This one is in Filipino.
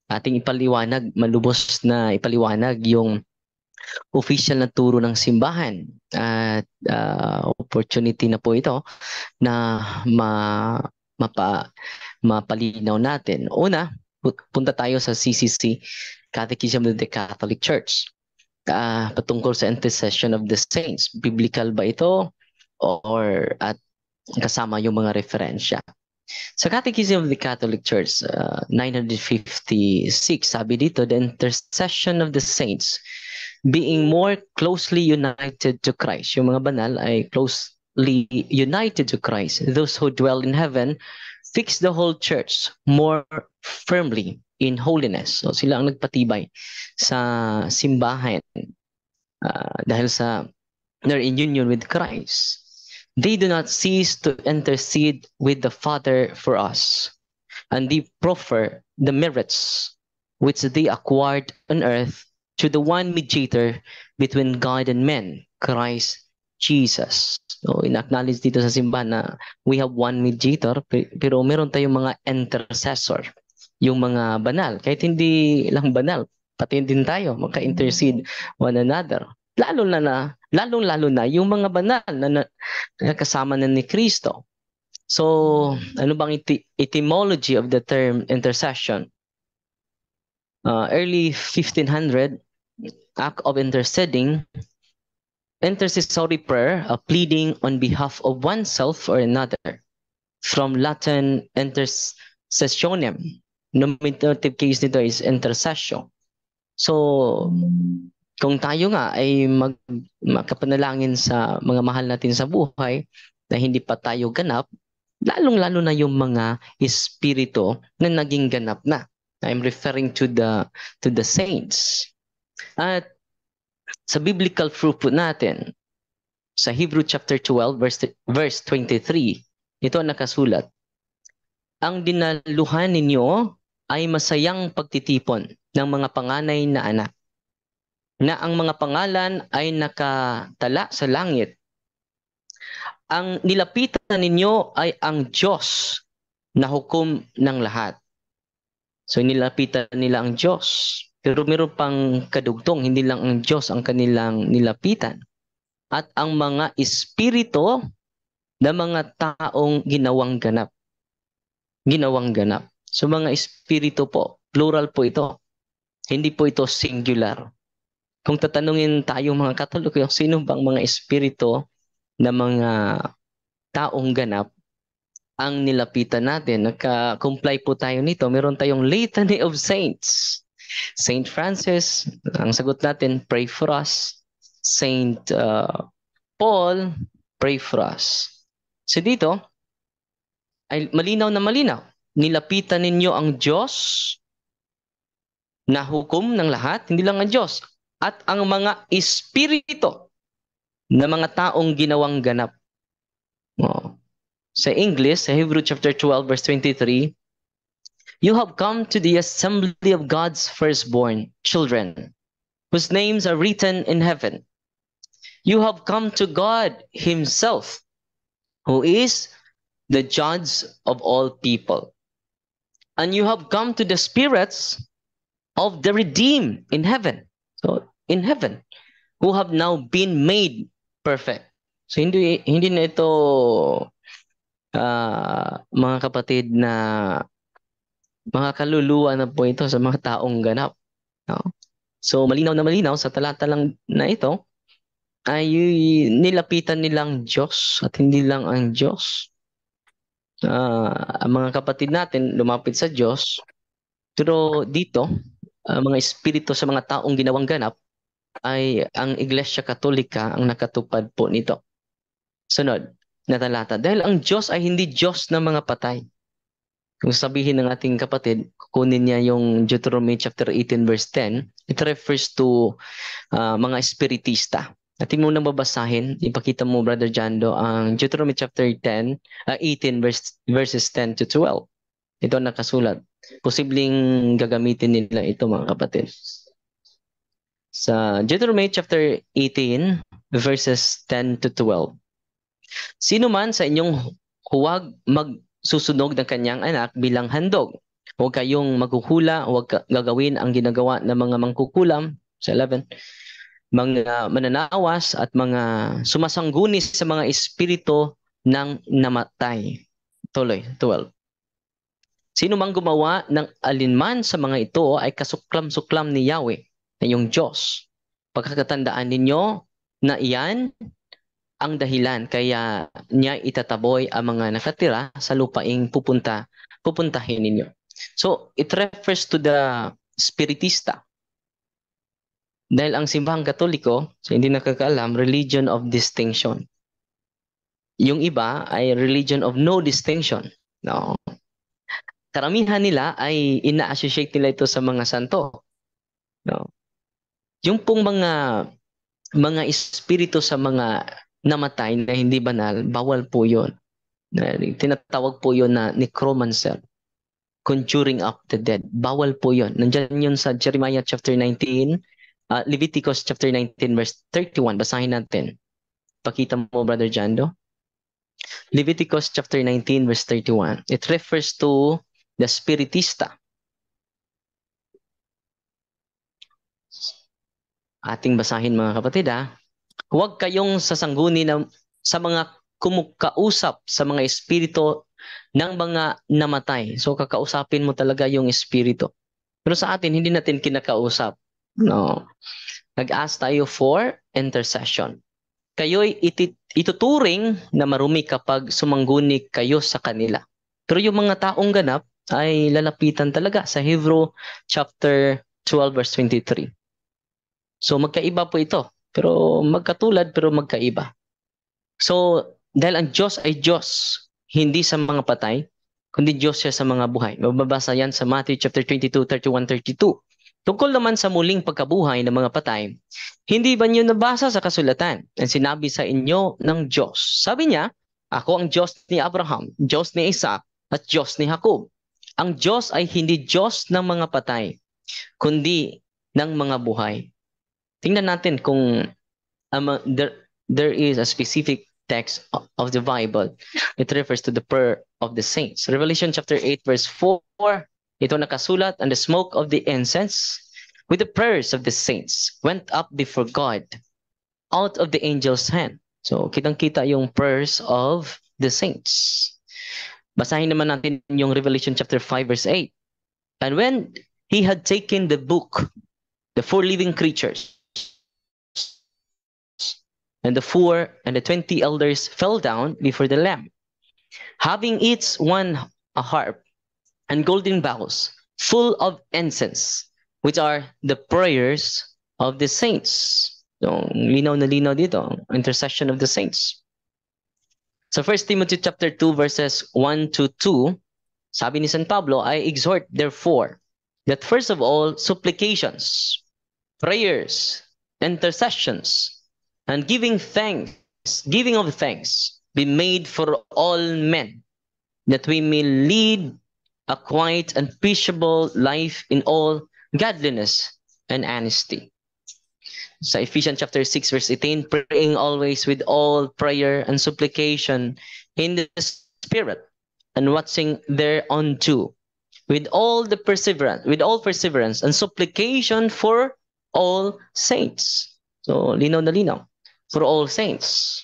ating ipaliwanag, malubos na ipaliwanag yung official na turo ng simbahan. At opportunity na po ito na mapa, mapalinaw natin. Una, punta tayo sa CCC, Catechism of the Catholic Church. Patungkol sa intercession of the saints. Biblical ba ito? Or at kasama yung mga referensya? Sa Catechism of the Catholic Church, 956, sabi dito, the intercession of the saints being more closely united to Christ. Yung mga banal ay closely united to Christ. Those who dwell in heaven fix the whole church more firmly in holiness. So sila ang nagpatibay sa simbahan dahil sa they're in union with Christ. They do not cease to intercede with the Father for us, and they proffer the merits which they acquired on earth to the one mediator between God and men, Christ Jesus. So, in-acknowledge dito sa simbahan na we have one mediator, pero meron tayong mga intercessor, yung mga banal. Kahit hindi lang banal, pati din tayo, magka-intercede one another. Lalong-lalo na yung mga banal na kasama na ni Kristo. So, ano bang etymology of the term intercession? Early 1500, act of interceding, intercessory prayer, pleading on behalf of oneself or another. From Latin intercessionem. Nominative case nito is intercession. So, kung tayo nga ay makapanalangin sa mga mahal natin sa buhay na hindi pa tayo ganap, lalong-lalo na yung mga espiritu na naging ganap na. I'm referring to the saints. At sa biblical proof po natin, sa Hebrew chapter 12 verse 23, ito ang nakasulat. Ang dinaluhan ninyo ay masayang pagtitipon ng mga panganay na anak, na ang mga pangalan ay nakatala sa langit. Ang nilapitan ninyo ay ang Diyos na hukom ng lahat. So nilapitan nila ang Diyos. Pero meron pang kadugtong, hindi lang ang Diyos ang kanilang nilapitan. At ang mga espiritu na mga taong ginawang ganap. Ginawang ganap. So mga espiritu po, plural po ito. Hindi po ito singular. Kung tatanungin tayong mga Katoliko, sino bang mga espiritu na mga taong ganap ang nilapitan natin? Nagka-comply po tayo nito. Meron tayong Litany of Saints. Saint Francis, ang sagot natin, pray for us. Saint Paul, pray for us. So dito, ay malinaw na malinaw. Nilapitan ninyo ang Diyos na hukom ng lahat, hindi lang ang Diyos, at ang mga espiritu na mga taong ginawang ganap. Sa English, sa Hebrew chapter 12 verse 23, you have come to the assembly of God's firstborn children, whose names are written in heaven. You have come to God himself, who is the judge of all people. And you have come to the spirits of the redeemed in heaven. So, in heaven, who have now been made perfect. So, hindi na ito, mga kapatid, na mga kaluluwa na po ito sa mga taong ganap. No? So, malinaw na malinaw sa talata lang na ito, ay nilapitan nilang Diyos at hindi lang ang Diyos. Ang mga kapatid natin lumapit sa Diyos, pero dito, mga espiritu sa mga taong ginawang ganap, ay ang Iglesia Katolika ang nakatupad po nito. Sunod na talata. Dahil ang Diyos ay hindi Diyos ng mga patay. Kung sabihin ng ating kapatid, kunin niya yung Deuteronomy chapter 18 verse 10, it refers to mga espiritista. Atin mo nang babasahin, ipakita mo, Brother Jando, ang Deuteronomy chapter 18 verses 10 to 12. Ito ang nakasulat. Posibleng gagamitin nila ito, mga kapatid. Sa Deuteronomy chapter 18 verses 10 to 12. Sino man sa inyong huwag magsusunog ng kanyang anak bilang handog Huwag kayong magkuhula, huwag gagawin ang ginagawa ng mga mangkukulam. Sa 11, mga mananawas at mga sumasangguni sa mga espiritu ng namatay. Tuloy, 12. Sino mang gumawa ng alinman sa mga ito ay kasuklam-suklam ni Yahweh, na yung Diyos. Pagkakatandaan ninyo na iyan ang dahilan kaya niya itataboy ang mga nakatira sa lupaing pupuntahin ninyo. So, it refers to the spiritista. Dahil ang simbahang Katoliko, so hindi nakakaalam, religion of distinction. Yung iba ay religion of no distinction. No. Karamihan nila ay ina-associate nila ito sa mga santo. No. Yung pong mga espiritu sa mga namatay na hindi banal, bawal po yun. Tinatawag po yun na necromancer, conjuring up the dead. Bawal po yun. Nandiyan yun sa Jeremiah chapter 19, Leviticus chapter 19 verse 31. Basahin natin. Pakita mo, Brother Jando. Leviticus chapter 19 verse 31. It refers to the spiritista. Ating basahin, mga kapatid, ha. Huwag kayong sasangguni sa mga kumukausap sa mga espiritu ng mga namatay. So kakausapin mo talaga yung espiritu. Pero sa atin, hindi natin kinakausap. No. Nag-ask tayo for intercession. Kayo'y ituturing na marumi kapag sumangguni kayo sa kanila. Pero yung mga taong ganap ay lalapitan talaga sa Hebrew chapter 12 verse 23. So magkaiba po ito. Pero magkatulad pero magkaiba. So dahil ang Diyos ay Diyos, hindi sa mga patay, kundi Diyos siya sa mga buhay. Mababasa yan sa Matthew chapter 22, 31, 32. Tungkol naman sa muling pagkabuhay ng mga patay, hindi ba niyo nabasa sa kasulatan ang sinabi sa inyo ng Diyos? Sabi niya, ako ang Diyos ni Abraham, Diyos ni Isaac, at Diyos ni Jacob. Ang Diyos ay hindi Diyos ng mga patay, kundi ng mga buhay. Tingnan natin kung there is a specific text of the Bible. It refers to the prayer of the saints. Revelation chapter 8 verse 4, ito nakasulat, and the smoke of the incense with the prayers of the saints went up before God out of the angel's hand. So, kitang-kita yung prayers of the saints. Basahin naman natin yung Revelation chapter 5 verse 8. And when he had taken the book, the 4 living creatures and the 4 and the 20 elders fell down before the Lamb, having each one a harp and golden bowls full of incense, which are the prayers of the saints. So, linaw na linaw dito, intercession of the saints. So 1 Timothy chapter 2 verses 1 to 2, sabi ni San Pablo, I exhort therefore that first of all supplications, prayers, intercessions, and giving of thanks be made for all men, that we may lead a quiet and peaceable life in all godliness and honesty. Sa Ephesians chapter 6 verse 18, praying always with all prayer and supplication in the Spirit, and watching thereunto with all perseverance and supplication for all saints. So, linaw na linaw. For all saints.